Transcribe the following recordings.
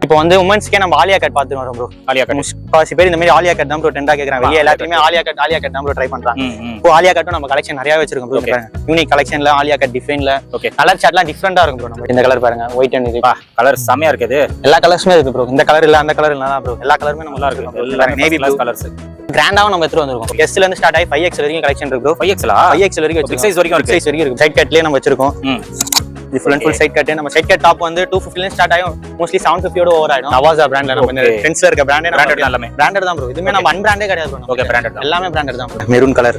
இப்போ வந்து உமன்ஸ்க்கே நம்ம ஆலியா கட் பார்த்து வரோம் ப்ரோ. ஆலியா கட் முக்காசி பேர் இந்த மாதிரி ஆலியா கட் தான் ப்ரோ ட்ரெண்டா கேக்குறாங்க. வெளிய எல்லாத்தையுமே ஆலியா கட் தான் ப்ரோ ட்ரை பண்றாங்க. இப்போ ஆலியா கட்டும் நம்ம கலெக்ஷன் நிறைய வச்சிருக்கோம் ப்ரோ. பாருங்க யூனிக் கலெக்ஷன்ல ஆலியா கட் டிஃபைன்ல கலர் சார்ட்லாம் டிஃபரெண்டா இருக்கும் ப்ரோ. நம்ம இந்த கலர் பாருங்க ஒயிட் அண்ட் இது கலர் செமையா இருக்குது. எல்லா கலர்ஸுமே இருக்கு ப்ரோ. இந்த கலர் இல்ல அந்த கலர் இல்ல ப்ரோ. எல்லா கலருமே நல்லா இருக்கு. எல்லா நேவி ப்ளூ கலர்ஸ் கிராண்டாவும் நம்ம எடுத்து வந்திருக்கோம். S ல இருந்து ஸ்டார்ட் ஆகி 5X வரைக்கும் கலெக்ஷன் இருக்கு ப்ரோ. 5X வரைக்கும் பிக் சைஸ் வரைக்கும் இருக்கு. சைட் கட்லயே நம்ம வச்சிருக்கோம். இது full and full side cut. நம்ம சைட் கட் டாப் வந்து 250 ல ஸ்டார்ட் ஆகும். மோஸ்ட்லி 750 ஓட ஓவர் ஆயிடும். நவாஸா பிராண்ட்ல நம்ம இந்த ட்ரெண்ட்ஸ்ல இருக்க பிராண்டே எல்லாமே பிராண்டட் தான் ப்ரோ. இதுமே நம்ம அன்பிராண்டே கிடையாது ப்ரோ. ஓகே பிராண்டட் தான். எல்லாமே பிராண்டட் தான் ப்ரோ. Maroon colour.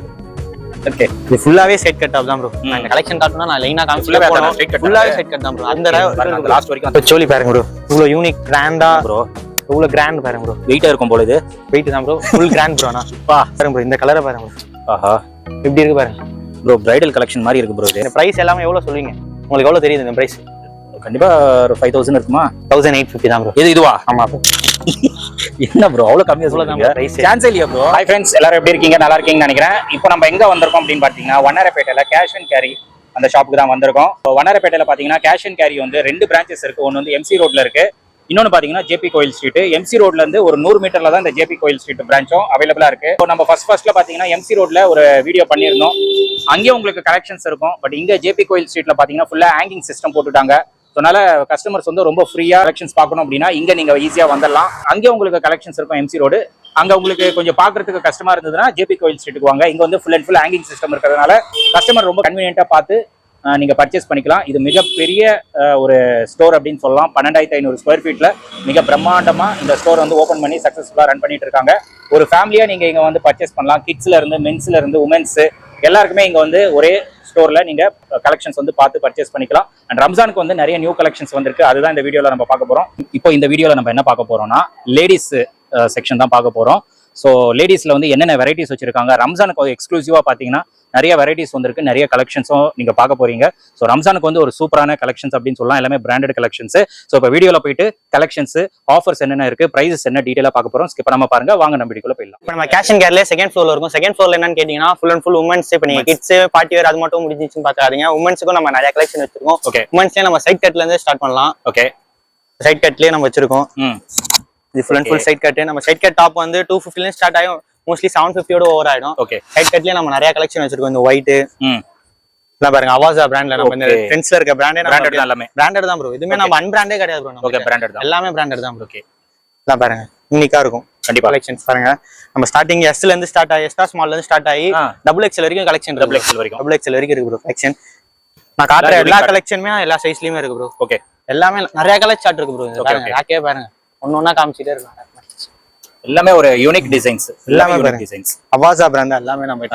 ஓகே இது ஃபுல்லாவே சைட் கட் டாப் தான் ப்ரோ. இந்த கலெக்ஷன் காட்டணும்னா நான் லைனா காமிச்சிட்டு போறேன். ஃபுல்லாவே சைட் கட் தான் ப்ரோ. அந்த லாஸ்ட் வரைக்கும் சோலி பாருங்க ப்ரோ. இவ்வளவு யூனிக் கிராண்டா ப்ரோ. இவ்வளவு கிராண்ட் பாருங்க ப்ரோ. வெயிட்டா இருக்கும் போல இது. வெயிட் தான் ப்ரோ. Full grand bro. நான் பாருங்க ப்ரோ. இந்த கலரை பாருங்க ப்ரோ. ஆஹா எப்படி இருக்கு பாருங்க ப்ரோ. பிரைடல் கலெக்ஷன் மாதிரி இருக்கு ப்ரோ. இந்த பிரைஸ் எல்லாமே எவ்வளவு சொல்லுவீங்க? உங்களுக்கு எவ்வளவு தெரியுது இந்த பிரைஸ்? கண்டிப்பா ஒரு 5000 இருக்குமா? 1850 தான் ப்ரோ. இதுவா? ஆமா ப்ரோ. என்ன ப்ரோ அவ்வளவு கம்மியா சொல்றீங்க? சான்ஸ் இல்லையா ப்ரோ? ஹாய் फ्रेंड्स, எல்லாரும் எப்படி இருக்கீங்க? நல்லா இருக்கீங்கன்னு நினைக்கிறேன். இப்போ நம்ம எங்க வந்திருக்கோம் அப்படின்னு பாத்தீங்கன்னா வண்ணாரப்பேட்டையில கேஷ் அண்ட் கேரி அந்த ஷாப்புக்கு தான் வந்திருக்கோம். வண்ணாரப்பேட்டையில பாத்தீங்கன்னா கேஷ் அண்ட் கேரி வந்து 2 பிரான்ச்சஸ் இருக்கு. ஒன்னு வந்து MC ரோட்ல இருக்கு, இன்னொன்னு பாத்தீங்கன்னா JP கோயில் ஸ்ட்ரீட். MC ரோட்ல இருந்து ஒரு 100 மீட்டர்ல தான் இந்த JP கோயில் ஸ்ட்ரீட் பிரான்ச்சும் அவைலபிளா இருக்கு. இப்போ நம்ம ஃபர்ஸ்ட்ல பாத்தீங்கன்னா MC ரோட்ல ஒரு வீடியோ பண்ணியிருந்தோம். அங்கேயும் உங்களுக்கு கலெக்ஷன்ஸ் இருக்கும். பட் இங்க JP கோயில் ஸ்ட்ரீட்ல பாத்தீங்கன்னா ஃபுல்லா ஹேங்கிங் சிஸ்டம் போட்டுட்டாங்க. அதனால கஸ்டமர்ஸ் வந்து ரொம்ப ஃப்ரீயா கலெக்ஷன்ஸ் பார்க்கணும் அப்படின்னா இங்க நீங்க ஈஸியா வந்துடலாம். அங்கே உங்களுக்கு கலெக்ஷன்ஸ் இருக்கும் MC ரோடு. அங்க உங்களுக்கு கொஞ்சம் பாக்குறதுக்கு கஷ்டமா இருந்ததுன்னா JP கோயில் ஸ்ட்ரீட்டுக்கு வாங்க. இங்க வந்து full and full hanging system இருக்கிறதுனால கஸ்டமர் ரொம்ப கன்வீனியன்ட்டா பார்த்து நீங்க பர்ச்சேஸ் பண்ணிக்கலாம். இது மிகப்பெரிய ஒரு ஸ்டோர் அப்படின்னு சொல்லலாம். 12500 ஸ்கொயர் ஃபீட்ல மிக பிரம்மாண்டமா இந்த ஸ்டோர் வந்து ஓபன் பண்ணி சக்சஸ்ஃபுல்லா ரன் பண்ணிட்டு இருக்காங்க. ஒரு ஃபேமிலியா நீங்க இங்க வந்து பர்ச்சேஸ் பண்ணலாம். கிட்ஸ்ல இருந்து மென்ஸ்ல இருந்து உமன்ஸ் எல்லாருக்குமே இங்க வந்து ஒரே ஸ்டோர்ல நீங்க கலெக்ஷன்ஸ் வந்து பார்த்து பர்ச்சேஸ் பண்ணிக்கலாம். அண்ட் ரம்ஜானுக்கு வந்து நிறைய நியூ கலெக்ஷன்ஸ் வந்திருக்கு. அதுதான் இந்த வீடியோல நம்ம பார்க்க போறோம். இப்போ இந்த வீடியோல நம்ம என்ன பார்க்க போறோம்னா லேடிஸ் செக்ஷன் தான் பார்க்க போறோம். ஸோ லேடிஸ்ல வந்து என்னென்ன வெரைட்டிஸ் வச்சிருக்காங்க, ரம்ஜானுக்கு எக்ஸ்க்ளூசிவா பாத்தீங்கன்னா நிறைய வெரைட்டிஸ் வந்திருக்கு. நிறைய கலெக்ஷன்ஸும் நீங்க பார்க்க போறீங்க. ஸோ ரம்ஜானுக்கு வந்து ஒரு சூப்பரான கலெக்ஷன்ஸ் அப்படின்னு சொல்லலாம். எல்லாமே பிராண்டட் கலெக்ஷன்ஸ். ஸோ இப்போ வீடியோல போயிட்டு கலெக்ஷன்ஸ், ஆஃபர்ஸ் என்னென்ன இருக்கு, பிரைசஸ் என்ன டீடைலா பார்க்க போறோம். ஸ்கிப் பண்ணாம பாருங்க. வாங்க நம்ம வீடியோக்குள்ள போயிடலாம். இப்போ நம்ம கேஷ் அண்ட் கேர்ல செகண்ட் ஃப்ளோர்ல இருக்கும். செகண்ட் ஃப்ளோர்ல என்னன்னு கேட்டீங்கன்னா ஃபுல் அண்ட் ஃபுல் உமன்ஸ். இப்போ நீங்க கிட்ஸ் பார்ட்டி வேர் அது மட்டும் முடிஞ்சிச்சுன்னு பாக்காதீங்க. உமன்ஸ்க்கும் நம்ம நிறைய கலெக்ஷன் வச்சிருக்கோம். ஓகே உமன்ஸ்லயே நம்ம சைட் கட்ல இருந்து ஸ்டார்ட் பண்ணலாம். ஓகே சைட் கட்லயே நம்ம வச்சிருக்கோம். இது full and full side cut. நம்ம சைட் கட் டாப் வந்து 250 ல ஸ்டார்ட் ஆகும். மோஸ்ட்லி 750 ஓட ஓவர் ஆயிடும். ஓகே சைட் கட்லயே நம்ம நிறைய கலெக்ஷன் வச்சிருக்கோம். இந்த ஒயிட் எல்லாம் பாருங்க. அவாஸா பிராண்ட்ல நம்ம இந்த ட்ரெண்ட்ஸ்ல இருக்க பிராண்டே பிராண்டட் தான். எல்லாமே பிராண்டட் தான் ப்ரோ. இதுமே நம்ம அன்பிராண்டே கிடையாது ப்ரோ. ஓகே பிராண்டட் தான். எல்லாமே பிராண்டட் தான் ப்ரோ. ஓகே எல்லாம் பாருங்க யூனிக்கா இருக்கும். கண்டிப்பா கலெக்ஷன்ஸ் பாருங்க. நம்ம ஸ்டார்டிங் S ல இருந்து ஸ்டார்ட் ஆகி எக்ஸ்ட்ரா ஸ்மால்ல இருந்து ஸ்டார்ட் ஆகி XXL வரைக்கும் கலெக்ஷன் இருக்கு. XXL வரைக்கும் இருக்கு ப்ரோ கலெக்ஷன். நான் காட்டுற எல்லா கலெக்ஷனுமே எல்லா சைஸ்லயுமே இருக்கு ப்ரோ. ஓகே எல்லாமே நிறைய கலர் சார்ட் இருக்கு ப்ரோ. பாருங்க ராக்கே பாருங்க. ஒண்ணொண்ணா காமிச்சிட்டே இருக்காங்க. எல்லாமே ஒரு யூனிக் டிசைன்ஸ். எல்லாமே யூனிக் டிசைன்ஸ். அவாஸா பிராண்ட் எல்லாமே நம்ம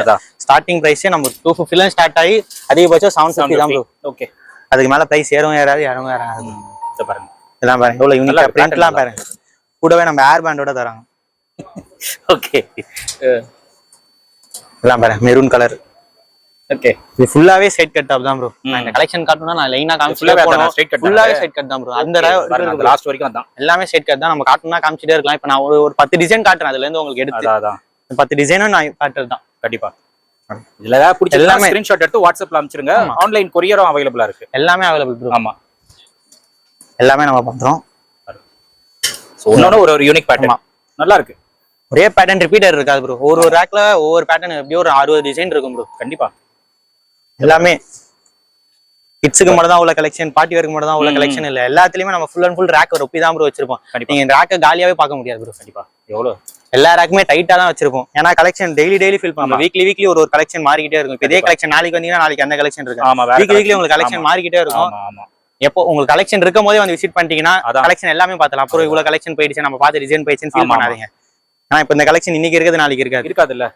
ஸ்டார்டிங் பிரைஸே நம்ம 250 ல ஸ்டார்ட் ஆகி அதிகபட்சம் 750 தான் ப்ரோ. ஓகே அதுக்கு மேல பிரைஸ் ஏறும் ஏறாது இறங்கும் ஏறாது. இத பாருங்க. இதெல்லாம் பாருங்க எவ்வளவு யூனிக்கா பிரிண்ட்லாம் பாருங்க. கூடவே நம்ம ஏர் பேண்டோட தராங்க. ஓகே எல்லாம் பாருங்க மெரூன் கலர். ஓகே இது ஃபுல்லாவே ஸ்ட்ரைட் கட் டாப் தான் ப்ரோ. நான் இந்த கலெக்ஷன் காட்டணும்னா நான் லைனா காமிச்சிட்டே போறேன். ஃபுல்லாவே ஸ்ட்ரைட் கட் தான் ப்ரோ. அந்த லாஸ்ட் வரைக்கும் அதான். எல்லாமே ஸ்ட்ரைட் கட் தான். நம்ம காட்டணும்னா காமிச்சிட்டே இருக்கலாம். இப்போ நான் ஒரு 10 டிசைன் காட்டுறேன். அதுல இருந்து உங்களுக்கு எடுத்து அதான் 10 டிசைனும் நான் காட்டுறது தான். கண்டிப்பா. இதுல ஏதாவது பிடிச்ச எல்லாமே ஸ்கிரீன்ஷாட் எடுத்து வாட்ஸ்அப்ல அனுப்பிச்சிருங்க. ஆன்லைன் கொரியரும் அவைலபிளா இருக்கு. எல்லாமே அவைலபிள் ப்ரோ. ஆமா எல்லாமே நம்ம பண்றோம். சோ ஒண்ணு ஒரு யூனிக் பேட்டர்ன் நல்லா இருக்கு. ஒரே பேட்டர்ன் ரிப்பீட்டர் இருக்காது ப்ரோ. ஒரு ரேக்ல ஒவ்வொரு பேட்டர்ன் எப்படியோ ஒரு 60 டிசைன் இருக்கும் ப்ரோ. கண்டிப்பா எல்லாமே கிட்ஸுக்கு மட்டும் தான் உள்ள கலெக்ஷன், பார்ட்டி வேருக்கு மட்டும் தான் உள்ள கலெக்ஷன் இல்ல. எல்லாத்துலயுமே நம்ம ஃபுல் அண்ட் ஃபுல் ரேக் ஒப்பி தான் ப்ரோ வச்சிருப்போம். நீங்க இந்த ரேக்கை காலியாவே பார்க்க முடியாது ப்ரோ. கண்டிப்பா எவ்வளவு எல்லா ரேக்குமே டைட்டா தான் வச்சிருப்போம். ஏன்னா கலெக்ஷன் டெய்லி ஃபில் பண்ணுவோம். வீக்லி ஒரு கலெக்ஷன் மாறிக்கிட்டே இருக்கும். இதே கலெக்ஷன் நாளைக்கு வந்தீங்கன்னா நாளைக்கு அந்த கலெக்ஷன் இருக்கு. வீக்லி உங்களுக்கு கலெக்ஷன் மாறிக்கிட்டே இருக்கும். எப்போ உங்களுக்கு கலெக்ஷன் இருக்கும் போதே வந்து விசிட் பண்ணிட்டீங்கன்னா கலெக்ஷன் எல்லாமே பார்த்தலாம். அப்புறம் இவ்வளவு கலெக்ஷன் போயிடுச்சு நம்ம பார்த்து டிசைன் போயிடுச்சுன்னு ஃபீல் பண்ணாதீங்க. ஆனா இப்போ இந்த கலெக்ஷன் இன்னைக்கு இருக்குது நாளைக்கு இருக்காது இல்ல.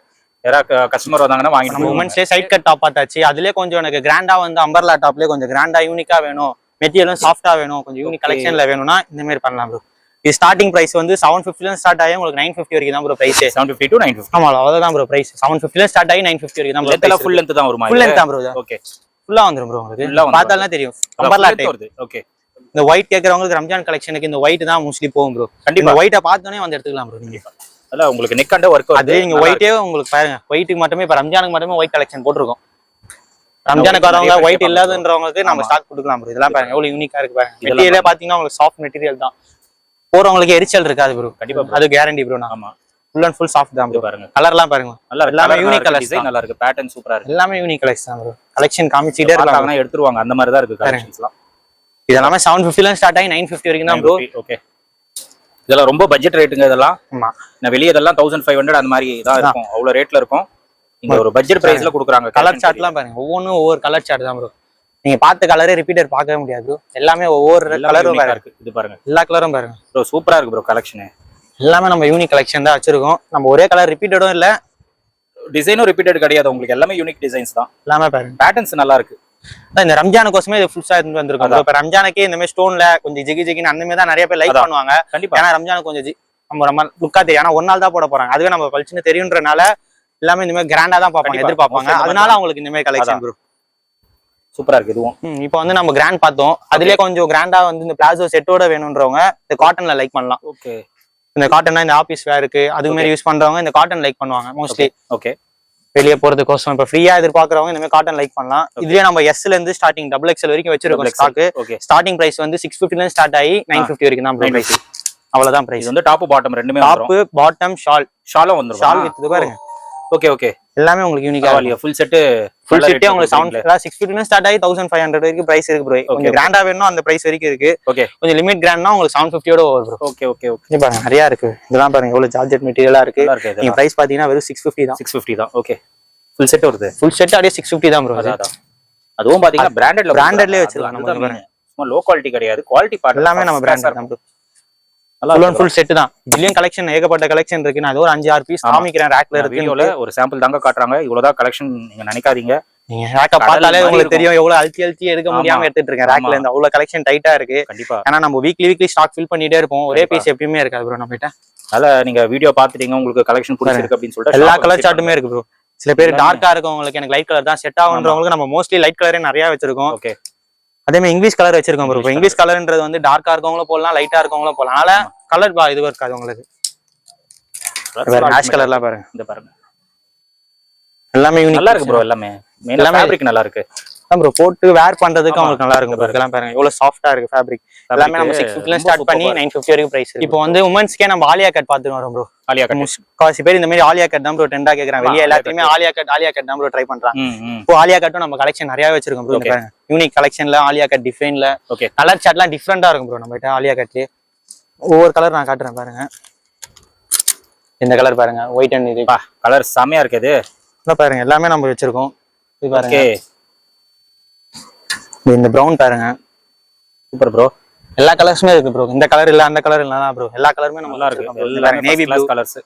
யாராவது கஸ்டமர் வந்தாங்கன்னா வாங்கி. நம்ம உமன்ஸ்லயே சைட் கட் டாப் பார்த்தாச்சு. அதுலயே கொஞ்சம் எனக்கு கிராண்டா வந்து அம்பர்லா டாப்லயே கொஞ்சம் கிராண்டா யூனிக்கா வேணும், மெட்டீரியலும் சாஃப்டா வேணும், கொஞ்சம் யூனிக் கலெக்ஷன்ல வேணும்னா இந்த மாதிரி பண்ணலாம் ப்ரோ. இது ஸ்டார்டிங் பிரைஸ் வந்து 750 ல ஸ்டார்ட் ஆகி உங்களுக்கு 950 வரைக்கும் தான் ப்ரோ பிரைஸ். 750 to 950. ஆமா அவ்வளவுதான் ப்ரோ பிரைஸ். 750 ல ஸ்டார்ட் ஆகி 950 வரைக்கும் தான் ப்ரோ. லென்த் ஃபுல் லென்த் தான் வருமா? ஃபுல் லென்த் தான் ப்ரோ. ஓகே ஃபுல்லா வந்துரும் ப்ரோ. உங்களுக்கு பார்த்தாலே தெரியும் அம்பர்லா டைப் வருது. ஓகே இந்த ஒயிட் கேக்குறவங்களுக்கு ரம்ஜான் கலெக்ஷனுக்கு இந்த ஒயிட் தான் மோஸ்ட்லி போகும் ப்ரோ. கண்டிப்பா ஒயிட்ட பார்த்தோனே வந்து எடுத்துக்கலாம் ப்ரோ. நீங்க அல்ல உங்களுக்கு நெக் அண்ட் வர்க் அது நீங்க ஒயிட்டே உங்களுக்கு பாருங்க. ஒயிட்டுக்கு மட்டுமே இப்ப ரம்ஜானுக்கு மட்டுமே ஒயிட் கலெக்ஷன் போட்டுருக்கோம். ரம்ஜானுக்கு வரவங்க ஒயிட் இல்லாதன்றவங்களுக்கு நம்ம ஸ்டாக் கொடுக்கலாம் ப்ரோ. இதெல்லாம் பாருங்க எவ்வளவு யூனிக்கா இருக்கு பாருங்க. மெட்டீரியலே பாத்தீங்கன்னா உங்களுக்கு சாஃப்ட் மெட்டீரியல் தான். போறவங்களுக்கு எரிச்சல் இருக்காது ப்ரோ. கண்டிப்பா அது கேரண்டி ப்ரோ. ஆமா, ஃபுல் அண்ட் ஃபுல் சாஃப்ட் தான் ப்ரோ. பாருங்க கலர்லாம் பாருங்க, நல்லா இருக்கு. எல்லாமே யூனிக் கலர்ஸ், டிசைன் நல்லா இருக்கு, பேட்டர்ன் சூப்பரா இருக்கு. எல்லாமே யூனிக் கலர்ஸ் தான் ப்ரோ. கலெக்ஷன் காமிச்சிட்டே இருக்காங்க, எடுத்துருவாங்க அந்த மாதிரி தான் இருக்கு கலெக்ஷன்ஸ்லாம். இதெல்லாம் 750 ஸ்டார்ட் ஆகி 950 வரைக்கும் தான் ப்ரோ. ஓகே, இதெல்லாம் ரொம்ப பட்ஜெட் ரேட்டுங்க இதெல்லாம். ஆமா, நான் வெளிய இதெல்லாம் 1500 அந்த மாதிரி தான் இருக்கும், அவ்வளவு ரேட்ல இருக்கும். இங்க ஒரு பட்ஜெட் பிரைஸ்ல கொடுக்குறாங்க. கலர் சார்ட்லாம் பாருங்க, ஒவ்வொன்றும் ஒவ்வொரு கலர் சார்ட் தான் ப்ரோ. நீங்க பார்த்த கலரே ரிப்பீட்டர் பார்க்கவே முடியாது ப்ரோ. எல்லாமே ஒவ்வொரு கலரும் இருக்கு. இது பாருங்க, எல்லா கலரும் பாருங்க ப்ரோ, சூப்பரா இருக்கு ப்ரோ. கலெக்ஷன் எல்லாமே நம்ம யூனிக் கலெக்ஷன் தான் வச்சிருக்கோம். நம்ம ஒரே கலர் ரிப்பீட்டடும் இல்ல, டிசைனும் ரிப்பீட்டட் கிடையாது உங்களுக்கு. எல்லாமே யூனிக் டிசைன்ஸ் தான். எல்லாமே பாருங்க, பேட்டர்ன்ஸ் நல்லா இருக்கு. இந்த ரம்ஜானுக்கோசமே இது ஃபுல்ஸா இருந்து வந்திருக்கும். இப்ப ரம்ஜானுக்கு இந்த மாதிரி ஸ்டோன்ல கொஞ்சம் ஜிகி ஜிகின்னு அந்த மாதிரி தான் நிறைய பேர் லைக் பண்ணுவாங்க. கண்டிப்பா, ஏன்னா ரம்ஜானுக்கு கொஞ்சம் நம்ம லுக்கா தெரியும். ஆனா ஒரு நாள் தான் போட போறாங்க, அதுவே நம்ம பளிச்சுன்னு தெரியுன்றனால எல்லாமே இந்த மாதிரி கிராண்டா தான் பார்ப்பாங்க, எதிர்பார்ப்பாங்க. அதனால அவங்களுக்கு இந்த மாதிரி கலெக்ஷன் ப்ரோ சூப்பரா இருக்கு. இதுவும் இப்போ வந்து நம்ம கிராண்ட் பார்த்தோம், அதுலயே கொஞ்சம் கிராண்டா வந்து இந்த பிளாசோ செட்டோட வேணும்ன்றவங்க இந்த காட்டன்ல லைக் பண்ணலாம். ஓகே, இந்த காட்டன்னா இந்த ஆபீஸ் வேருக்கு அது மாதிரி யூஸ் பண்றவங்க இந்த காட்டன் லைக் பண்ணுவாங்க மோஸ்ட்லி. ஓகே, வெளியே போறதுக்கோசம் இப்ப ஃப்ரீயா எதிர்பார்க்கறவங்க இந்த மாதிரி காட்டன் லைக் பண்ணலாம். இதுலயே நம்ம எஸ்ல இருந்து ஸ்டார்டிங் XXL வரைக்கும் வச்சிருக்கோம் ஸ்டாக். ஸ்டார்டிங் பிரைஸ் வந்து 650 ல ஸ்டார்ட் ஆகி 950 வரைக்கும் தான் பிரைஸ். அவ்வளவுதான் பிரைஸ். வந்து டாப் பாட்டம் ரெண்டுமே டாப் பாட்டம் ஷாலும் வந்துரும். ஷால் வித் இது பாருங்க. ஓகே, ஓகே, எல்லாமே உங்களுக்கு யூனிக்கா இருக்கு. ஃபுல் செட் உங்களுக்கு 650 ல ஸ்டார்ட் ஆகி 1500 வரைக்கும் பிரைஸ் இருக்கு ப்ரோ. கொஞ்சம் கிராண்டா வேணும்னா அந்த பிரைஸ் வரைக்கும் இருக்கு. ஓகே, கொஞ்சம் லிமிட் கிராண்ட்னா உங்களுக்கு 750 ஓட வரும் ப்ரோ. ஓகே, ஓகே, ஓகே, இது பாருங்க நிறைய இருக்கு. இதெல்லாம் பாருங்க எவ்வளவு ஜார்ஜெட் மெட்டீரியலா இருக்கு. நீங்க பிரைஸ் பாத்தீங்கன்னா வெறும் 650 தான். 650 தான். ஓகே, ஃபுல் செட் வருது. ஃபுல் செட் அப்படியே 650 தான் ப்ரோ. அதுவும் பாத்தீங்கன்னா பிராண்டட்லயே வச்சிருக்காங்க. நம்ம பாருங்க சும்மா லோ குவாலிட்டி கிடையாது, குவாலிட்டி பார்ட் எல்லாமே நம்ம பிராண்டட் தான் ப்ரோ. ஃபுல் செட் தான். இதுலயும் கலெக்ஷன் ஏகப்பட்ட கலெக்ஷன் இருக்கு. நான் ஒரு 5-6 பீஸ் காமிக்கிறேன். ரேக்ல இருக்கு. வீடியோல ஒரு சாம்பிள் தாங்க காட்டுறாங்க. இவ்வளவுதான் கலெக்ஷன் நீங்க நினைக்காதீங்க. நீங்க ரேக்க பார்த்தாலே உங்களுக்கு தெரியும் எவ்வளவு அழுத்தி எடுக்க முடியாம எடுத்துட்டு இருக்கேன். ரேக்ல இருந்து அவ்வளவு கலெக்ஷன் டைட்டா இருக்கு. கண்டிப்பா, ஏன்னா நம்ம வீக்லி ஸ்டாக் ஃபில் பண்ணிட்டே இருப்போம். ஒரே பீஸ் எப்பயுமே இருக்காது ப்ரோ நம்ம கிட்ட. அதனால நீங்க வீடியோ பாத்துட்டீங்க, உங்களுக்கு கலெக்ஷன் பிடிச்சிருக்கு அப்படின்னு சொல்லிட்டு எல்லா கலர் சார்ட்டுமே இருக்கு ப்ரோ. சில பேர் டார்க்கா இருக்கவங்களுக்கு எனக்கு லைட் கலர் தான் செட் ஆகுன்றவங்களுக்கு நம்ம மோஸ்ட்லி லைட் கலரே நிறைய வச்சிருக்கோம். ஓகே, அதே மாதிரி இங்கிலீஷ் கலர் வச்சிருக்கோம் ப்ரோ. இங்கிலீஷ் கலர்ன்றது வந்து டார்க்கா இருக்கவங்களும் போடலாம், லைட்டா இருக்கவங்களும் போடலாம். அதனால கலர் இது இருக்காது உங்களுக்கு. ஆஷ் கலர்லாம் பாருங்க, இந்த பாருங்க எல்லாமே யூனிக் நல்லா இருக்கு ப்ரோ. எல்லாமே மெயினா ஃபேப்ரிக் நல்லா இருக்கு. அதான் ப்ரோ போட்டு வேர் பண்றதுக்கு உங்களுக்கு நல்லா இருக்கும் ப்ரோ. இதெல்லாம் பாருங்க எவ்வளவு சாஃப்ட்டா இருக்கு ஃபேப்ரிக். எல்லாமே நம்ம 650 ல ஸ்டார்ட் பண்ணி 950 வரைக்கும் பிரைஸ் இருக்கு. இப்போ வந்து உமன்ஸ்க்கே நம்ம ஆலியா கட் பாத்துட்டு வரோம் ப்ரோ. ஆலியா கட் காசி பேர் இந்த மாதிரி ஆலியா கட் தான் ப்ரோ ட்ரெண்டா கேக்குறாங்க. வெளிய எல்லாத்தையுமே ஆலியா கட் தான் ப்ரோ ட்ரை பண்றாங்க. இப்போ ஆலியா கட்டும் நம்ம கலெக்ஷன் நிறைய வச்சிருக்கோம் ப்ரோ. பாருங்க யூனிக் கலெக்ஷன்ல ஆலியா கட் டிஃபைன்ல. ஓகே, கலர் சார்ட்லாம் டிஃபரெண்டா இருக்கும் ப்ரோ நம்ம கிட்ட ஆலியா கட்ல. ஒவ்வொரு கலர் நான் காட்டுறேன் பாருங்க. இந்த கலர் பாருங்க, ஒயிட் அண்ட் இது கலர் செமையா இருக்கு. இது பாருங்க எல்லாமே நம்ம வச்சிருக்கோம். இது பாருங்க, ஓகே, இந்த பிரவுன் பாருங்க, சூப்பர் ப்ரோ. எல்லா கலர்ஸுமே இருக்கு ப்ரோ. இந்த கலர் இல்ல அந்த கலர் இல்ல ப்ரோ. எல்லா கலருமே நம்ம நல்லா இருக்கு. எல்லாமே நேவி ப்ளூ கலர்ஸ்.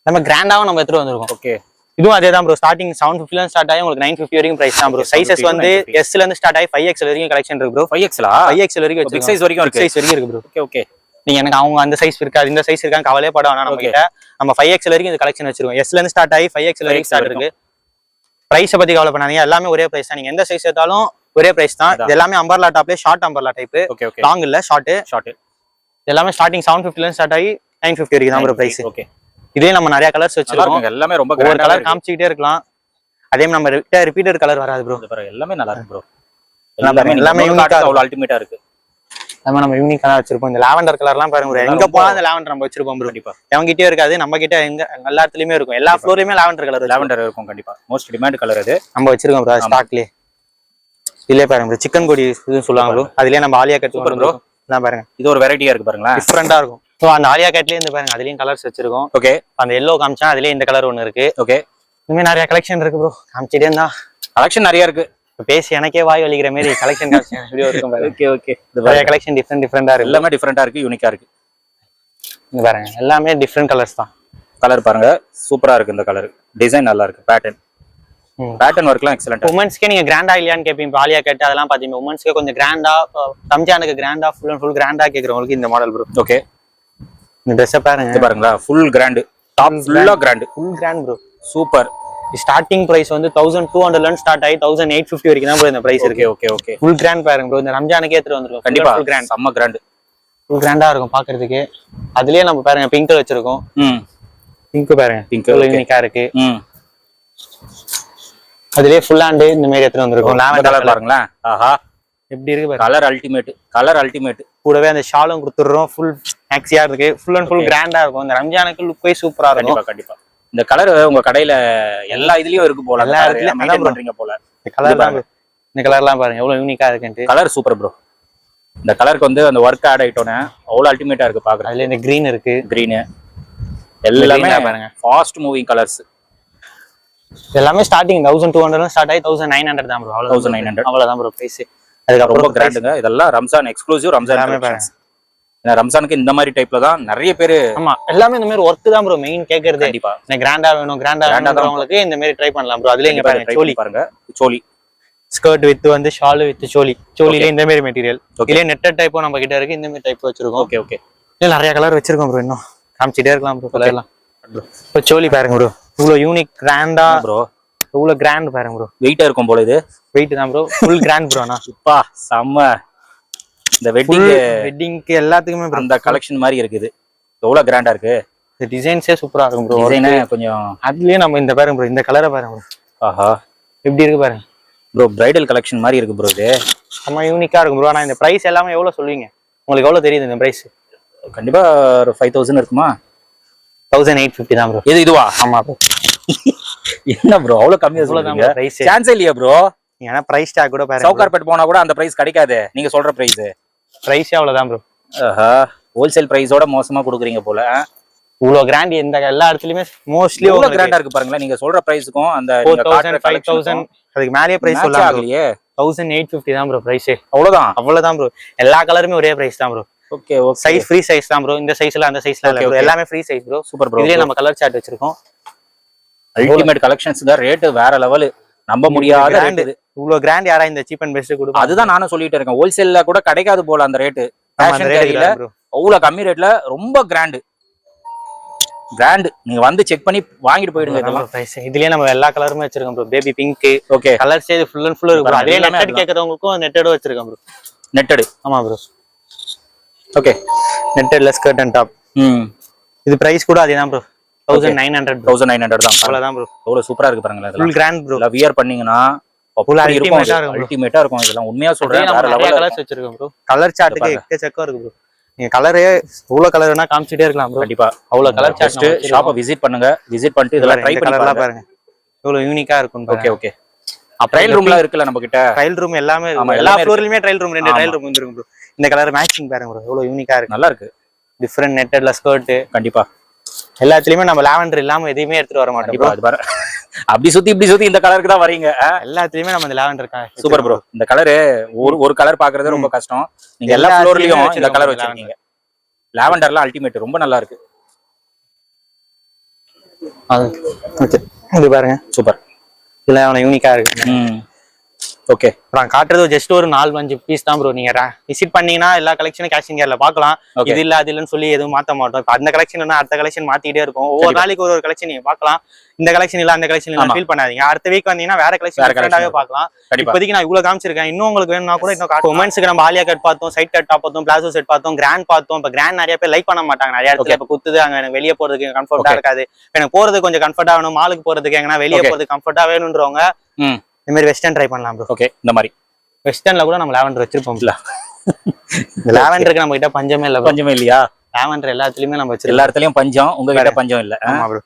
நம்ம கிராண்டாவும் நம்ம எடுத்துட்டு வந்திருக்கோம். ஓகே, இதுவும் அதே தான் ப்ரோ. ஸ்டார்டிங் 750 ல ஸ்டார்ட் ஆகி உங்களுக்கு 950 வரைக்கும் பிரைஸ் தான் ப்ரோ. சைஸஸ் வந்து S ல இருந்து ஸ்டார்ட் ஆகி 5XL வரைக்கும் கலெக்ஷன் இருக்கு ப்ரோ. 5XL வரைக்கும் பிக் சைஸ் வரைக்கும் இருக்கு. சைஸ் வரைக்கும் இருக்கு ப்ரோ. ஓகே, ஓகே, நீங்க எனக்கு அவங்க அந்த சைஸ் இருக்காது இந்த சைஸ் இருக்கான்னு கவலையே பட வேணாம். நம்ம கிட்ட நம்ம 5XL வரைக்கும் இந்த கலெக்ஷன் வச்சிருக்கோம். S ல இருந்து ஸ்டார்ட் ஆகி 5XL வரைக்கும் ஸ்டார்ட் இருக்கு. பிரைஸ பத்தி கவலை பண்ணாதீங்க, எல்லாமே ஒரே பிரைஸ் தான். நீங்க எந்த சைஸ் எடுத்தாலும் ஒரே பிரைஸ் தான். இது எல்லாமே அம்பர்லா டாப்ல short umbrella type. Okay, okay, long இல்ல ஷார்ட். எல்லாமே ஸ்டார்டிங் 750 ல இருந்து ஸ்டார்ட் ஆகி 950 வரைக்கும் தான் ப்ரோ பிரைஸ். ஓகே, இதே நம்ம நிறைய கலர்ஸ் வச்சிருக்கோம். எல்லாமே ரொம்ப ஒரு கலர் காமிச்சிட்டே இருக்கலாம். அதே மாதிரி நம்ம ரிப்பீட்டட் கலர் வராது ப்ரோ. எல்லாமே நல்லா இருக்கு ப்ரோ. எல்லாமே யூனிக்கா அவ்வளவு அல்டிமேட்டா இருக்கு. நம்ம யூனிக்கா வச்சிருப்போம். இந்த லாவெண்டர் கலர்லாம் பாருங்க, எங்க போனா இந்த லாவெண்டர் நம்ம வச்சிருப்போம் ப்ரோ. கண்டிப்பா எவங்கிட்டே இருக்காது, நம்ம கிட்ட எங்க எல்லா இடத்துலயுமே இருக்கும். எல்லா ஃப்ளோர்லயுமே லாவெண்டர் கலர் இருக்கும். கண்டிப்பா மோஸ்ட் டிமாண்ட் கலர் அது நம்ம வச்சிருக்கோம் ப்ரோ ஸ்டாக்லயே. இதுலயே பாருங்க ப்ரோ, சிக்கன் கொடி சொல்லுவாங்க ப்ரோ. அதுலயே நம்ம ஆலியா கட் ப்ரோ. இதான் பாருங்க, இது ஒரு வெரைட்டியா இருக்கு பாருங்க, டிஃபரெண்டா இருக்கும். ஸோ அந்த ஆலியா கட்லயே இந்த பாருங்க, அதுலயும் கலர்ஸ் வச்சிருக்கோம். ஓகே, அந்த எல்லோ காமிச்சா அதுலயே இந்த கலர் ஒன்னு இருக்கு. ஓகே, இனிமே நிறைய கலெக்ஷன் இருக்கு ப்ரோ. காமிச்சிட்டே இருந்தா கலெக்ஷன் நிறைய இருக்கு. பேசி எனக்கே வாய் வலிக்கிற மாதிரி கலெக்ஷன் வீடியோ இருக்கும் பாருங்க. ஓகே, ஓகே, நிறைய கலெக்ஷன் டிஃபரெண்டா இருக்கு. எல்லாமே டிஃபரெண்டா இருக்கு, யூனிக்கா இருக்கு. இங்க பாருங்க எல்லாமே டிஃபரெண்ட் கலர்ஸ் தான். கலர் பாருங்க சூப்பரா இருக்கு. இந்த கலர் டிசைன் நல்லா இருக்கு. பேட்டர்ன் ஒர்க்லாம் எக்ஸலென்ட். உமன்ஸ்க்கே நீங்க கிராண்டா இல்லையான்னு கேப்பீங்க. ஆலியா கட் அதெல்லாம் பாத்தீங்க. உமன்ஸ்க்கே கொஞ்சம் கிராண்டா, ரம்ஜானுக்கு கிராண்டா ஃபுல் அண்ட் ஃபுல் கிராண்டா கேக்குறவங்களுக்கு இந்த மாடல் ப்ரோ. ஓகே, இந்த ட்ரெஸ் பாருங்க. இது பாருங்களா, ஃபுல் கிராண்ட், டாப் ஃபுல்லா grand, full grand bro. Super. Starting price வந்து 1200 ல ஸ்டார்ட் ஆகி 1850 வரைக்கும் தான் ப்ரோ இந்த பிரைஸ் இருக்கு. ஓகே, ஓகே, ஃபுல் கிராண்ட் பாருங்க ப்ரோ. இந்த ரம்ஜானுக்கே எடுத்து வந்திருக்கோம். கண்டிப்பா ஃபுல் கிராண்ட், செம்ம கிராண்ட், ஃபுல் கிராண்டா இருக்கும் பாக்குறதுக்கு. அதுலயே நம்ம பாருங்க பிங்க் வச்சிருக்கோம். பிங்க் பாருங்க, பிங்க் யூனிக்கா இருக்கு. அதுலயே ஃபுல் ஹேண்ட் இந்த மாதிரி எடுத்து வந்திருக்கோம். லாவெண்டர் கலர் பாருங்களா, ஆஹா எப்படி இருக்கு பாருங்க. Colour ultimate, colour ultimate. கூடவே அந்த ஷாலும் கொடுத்துடுறோம். ஃபுல் மேக்ஸியா இருக்கு, ஃபுல் அண்ட் ஃபுல் கிராண்டா இருக்கும். இந்த ரம்ஜானுக்கு லுக் வைஸ் சூப்பரா இருக்கும். கண்டிப்பா. இந்த கலர் உங்க கடையில எல்லா இதுலயும் இருக்கு போல, எல்லா இடத்துலயும் மெயின்டைன் பண்றீங்க போல. இந்த கலர் தான், இந்த கலர்லாம் பாருங்க எவ்வளவு யூனிக்கா இருக்குன்ட்டு. Colour super bro. இந்த கலருக்கு வந்து அந்த ஒர்க் ஆட் ஆயிட்டோன்னே அவ்வளவு அல்டிமேட்டா இருக்கு பாக்குறேன். அதுல இந்த கிரீன் இருக்கு, கிரீன் எல்லாமே பாருங்க ஃபாஸ்ட் மூவிங் கலர்ஸ். எல்லாமே ஸ்டார்டிங் 1200 ஸ்டார்ட் ஆகி 1900 தான் ப்ரோ. 1900 அவ்வளவுதான் ப்ரோ பிரைஸ். அதுக்கு ரொம்ப கிராண்டுங்க. இதெல்லாம் ரம்ஜான் எக்ஸ்க்ளூசிவ். ரம்ஜான் கலெக்ஷன்ஸ். ஏன்னா ரம்ஜானுக்கு இந்த மாதிரி டைப்ல தான் நிறைய பேரு. ஆமா, எல்லாமே இந்த மாதிரி ஒர்க் தான் ப்ரோ மெயின் கேக்குறது. கண்டிப்பா இந்த கிராண்டா வேணும், கிராண்டா வேணும்ன்றவங்களுக்கு இந்த மாதிரி ட்ரை பண்ணலாம் ப்ரோ. அதுல இங்க பாருங்க சோலி பாருங்க. சோலி ஸ்கர்ட் வித் வந்து ஷால் வித் சோலி. சோலில இந்த மாதிரி மெட்டீரியல். இதுல நெட்டட் டைப்பும் நம்ம கிட்ட இருக்கு. இந்த மாதிரி டைப் வச்சிருக்கோம். Okay okay. இல்ல நிறைய கலர் வச்சிருக்கோம் ப்ரோ. இன்னும் காமிச்சிட்டே இருக்கலாம் ப்ரோ கலர் எல்லாம். இப்போ சோலி பாருங்க ப்ரோ, இவ்வளவு யூனிக் கிராண்டா ப்ரோ. இவ்வளவு கிராண்ட் பாருங்க ப்ரோ. வெயிட்டா இருக்கும் போல. இது வெயிட் தான் ப்ரோ, ஃபுல் கிராண்ட் ப்ரோ. நான் அப்பா செம்ம. இந்த வெட்டிங்க்கு எல்லாத்துக்குமே அந்த கலெக்ஷன் மாதிரி இருக்குது. எவ்வளவு கிராண்டா இருக்கு. இந்த டிசைன்ஸே சூப்பரா இருக்கும் ப்ரோ. டிசைனே கொஞ்சம் அதுலயே நம்ம இந்த பாருங்க ப்ரோ, இந்த கலரை பாருங்க ப்ரோ. ஆஹா எப்படி இருக்கு பாருங்க ப்ரோ. பிரைடல் கலெக்ஷன் மாதிரி இருக்கு ப்ரோ. இது செம்ம யூனிக்கா இருக்கும் ப்ரோ. ஆனா இந்த பிரைஸ் எல்லாமே எவ்வளவு சொல்லுவீங்க? உங்களுக்கு எவ்வளவு தெரியுது இந்த பிரைஸ்? கண்டிப்பா ஒரு 5000 இருக்குமா? 1850 தான் ப்ரோ. இதுவா? ஆமா ப்ரோ. என்ன ப்ரோ அவ்வளவு கம்மியா சொல்றீங்க? பிரைஸ் சான்ஸ் இல்லையா ப்ரோ? ஏன்னா பிரைஸ் டாக் கூட பாருங்க. சவுகார்பேட் போனா கூட அந்த பிரைஸ் கிடைக்காது. நீங்க சொல்ற பிரைஸ் அவ்வளவுதான் ப்ரோ. ஆஹா, ஹோல்சேல் பிரைஸோட மோசமா கொடுக்குறீங்க போல. இவ்வளவு கிராண்ட் இந்த எல்லா இடத்துலயுமே மோஸ்ட்லி இவ்வளவு கிராண்டா இருக்கு பாருங்களேன். நீங்க சொல்ற பிரைஸ்க்கும் அந்த 4000 5000 அதுக்கு மேலயே பிரைஸ் சொல்லலாம். 1850 தான் ப்ரோ பிரைஸ். அவ்வளவுதான் ப்ரோ. எல்லா கலருமே ஒரே பிரைஸ் தான் bro. Okay okay. Size free size தான் ப்ரோ. இந்த சைஸ்ல அந்த சைஸ்ல இல்ல ப்ரோ. எல்லாமே free size bro. Super bro. இதுலயே நம்ம கலர் சார்ட் வச்சிருக்கோம். அல்டிமேட் கலெக்ஷன்ஸ் தான். ரேட் வேற லெவல். நம்ப முடியாத ரேட். இவ்வளவு கிராண்ட் யாரா இந்த சீப் அண்ட் பெஸ்ட் கொடுப்பாங்க? அதுதான் நானும் சொல்லிட்டு இருக்கேன். ஹோல்சேல்ல கூட கிடைக்காது போல அந்த ரேட். ஃபேஷன் கேரியில அவ்வளவு கம்மி ரேட்ல ரொம்ப கிராண்ட். நீங்க வந்து செக் பண்ணி வாங்கிட்டு போயிடுங்க. இதெல்லாம் இதுலயே நம்ம எல்லா கலருமே வச்சிருக்கோம் bro. Baby pink. Okay. Colours full and full இருக்கு. அதே நெட்டட் கேக்குறவங்களுக்கும் நெட்டட் வச்சிருக்கோம் ப்ரோ. நெட்டட்? ஆமா ப்ரோ. ஓகே. நெட்டட்ல ஸ்கர்ட் அண்ட் டாப். இது பிரைஸ் கூட அதே தான் ப்ரோ. 1900 தான். அவ்வளவுதான் ப்ரோ. எவ்வளவு சூப்பரா இருக்கு பாருங்களேன். Full grand bro. வியர் பண்ணீங்கன்னா அல்டிமேட்டா இருக்கும். இதெல்லாம் உண்மையா சொல்றேன். வேற லெவல்ல கலர்ஸ் வச்சிருக்கோம் ப்ரோ. கலர் சார்ட்டுக்கு எக்கச்சக்கம் இருக்கு ப்ரோ. நீங்க கலரே எவ்வளவு கலர்னா காமிச்சிட்டே இருக்கலாம் ப்ரோ. கண்டிப்பா. அவ்வளவு கலர் சார்ட் ஷாப்பை விசிட் பண்ணுங்க. விசிட் பண்ணிட்டு இதெல்லாம் ட்ரை பண்ணி பாருங்க. எவ்வளவு யூனிக்கா இருக்கும். Okay okay. ட்ரையல் ரூம்லாம் இருக்குல்ல நம்ம கிட்ட. ட்ரையல் ரூம் எல்லாமே எல்லா ஃப்ளோர்லயுமே ட்ரையல் ரூம் 2 ட்ரையல் ரூம் வந்துரும் ப்ரோ. இந்த கலர் மேட்சிங் பாருங்க ப்ரோ. எவ்வளவு யூனிக்கா இருக்கு. நல்லா இருக்கு. டிஃபரண்ட் நெட்டட்ல ஸ்கர்ட். கண்டிப்பா. எல்லாத்துலயுமே நம்ம லாவெண்டர் இல்லாம எதையுமே எடுத்துட்டு வர மாட்டோம். அது பாரு. அப்படி சுத்தி இந்த கலருக்கு தான் வரீங்க. எல்லாத்துலயுமே நம்ம இந்த லாவெண்டர் இருக்கா. Super bro. இந்த கலர் ஒரு கலர் பாக்குறது ரொம்ப கஷ்டம். நீங்க எல்லா ஃப்ளோர்லயும் இந்த கலர் வச்சிருக்கீங்க. லாவெண்டர்லாம் அல்டிமேட். ரொம்ப நல்லா இருக்கு. ஓகே. இது பாருங்க. சூப்பர். இதெல்லாம் யூனிக்கா இருக்கு. ஓகே. நான் காட்டுறது ஜஸ்ட் ஒரு 4-5 பீஸ் தான் ப்ரோ. நீங்க விசிட் பண்ணீங்கன்னா எல்லா கலெக்ஷனும் கேஷ் இன் கேர்ல பாக்கலாம். இது இல்ல அது இல்லன்னு சொல்லி எதுவும் மாத்த மாட்டோம். இப்ப அந்த கலெக்ஷன் அடுத்த கலெக்ஷன் மாத்திட்டே இருக்கும். ஒவ்வொரு நாளைக்கு ஒரு கலெக்ஷன் நீங்க பாக்கலாம். இந்த கலெக்ஷன் இல்ல அந்த கலெக்ஷன் இல்ல ஃபீல் பண்ணாதீங்க. அடுத்த வீக் வந்தீங்கன்னா வேற கலெக்ஷன் டிஃபரெண்டாவே பாக்கலாம். இப்போதைக்கு நான் இவ்வளவு காமிச்சிருக்கேன். இன்னும் உங்களுக்கு வேணும்னா கூட இன்னும் காட்டுவோம். உமன்ஸ்க்கு நம்ம ஆலியா கட் பார்த்தோம், சைட் கட் டாப் பார்த்தோம், பிளாசோ செட் பார்த்தோம், கிராண்ட் பார்த்தோம். இப்ப கிராண்ட் நிறைய பேர் லைக் பண்ண மாட்டாங்க. நிறைய இடத்துல இப்ப குத்துது அங்க எனக்கு வெளியே போறதுக்கு கம்ஃபர்ட்டா இருக்காது. எனக்கு போறதுக்கு கொஞ்சம் கம்ஃபர்ட்டா வேணும். மாலுக்கு போறதுக்கு எங்கன்னா வெளியே போறதுக்கு கம்ஃபர்ட்டா வேணும்ன்றவங்க இந்த மாதிரி வெஸ்டர்ன் ட்ரை பண்ணலாம் ப்ரோ. ஓகே. இந்த மாதிரி வெஸ்டர்ன்ல கூட நம்ம லாவெண்டர் வச்சிருப்போம்ல. லாவெண்டருக்கு நம்ம கிட்ட பஞ்சமே இல்ல. பஞ்சமே இல்லையா? லாவெண்டர் எல்லாத்துலயுமே நம்ம வச்சிருக்கோம். எல்லா இடத்துலயும் பஞ்சம். உங்க கிட்ட பஞ்சம் இல்ல. ஆமா ப்ரோ.